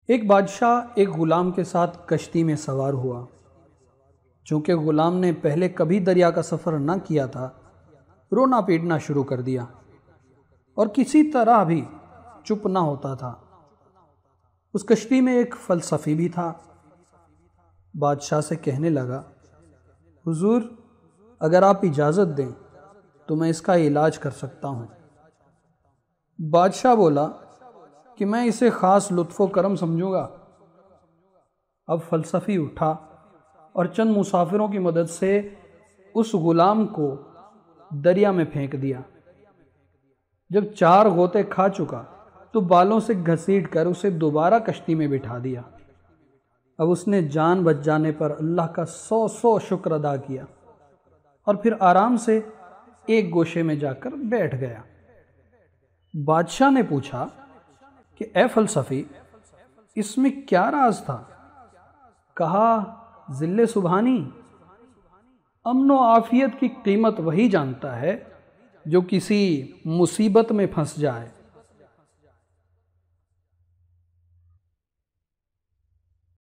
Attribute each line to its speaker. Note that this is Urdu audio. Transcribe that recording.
Speaker 1: ایک بادشاہ ایک غلام کے ساتھ کشتی میں سوار ہوا۔ چونکہ غلام نے پہلے کبھی دریا کا سفر نہ کیا تھا، رونا پیٹنا شروع کر دیا اور کسی طرح بھی چپ نہ ہوتا تھا۔ اس کشتی میں ایک فلسفی بھی تھا۔ بادشاہ سے کہنے لگا، حضور اگر آپ اجازت دیں تو میں اس کا علاج کر سکتا ہوں۔ بادشاہ بولا کہ میں اسے خاص لطف و کرم سمجھوں گا۔ اب فلسفی اٹھا اور چند مسافروں کی مدد سے اس غلام کو دریا میں پھینک دیا۔ جب 4 غوطے کھا چکا تو بالوں سے گھسیٹ کر اسے دوبارہ کشتی میں بٹھا دیا۔ اب اس نے جان بچ جانے پر اللہ کا 100 شکر ادا کیا اور پھر آرام سے ایک گوشے میں جا کر بیٹھ گیا۔ بادشاہ نے پوچھا کہ اے فلسفی، اس میں کیا راز تھا؟ کہا، ذل سبحانی، امن و عافیت کی قیمت وہی جانتا ہے جو کسی مصیبت میں پھنس جائے۔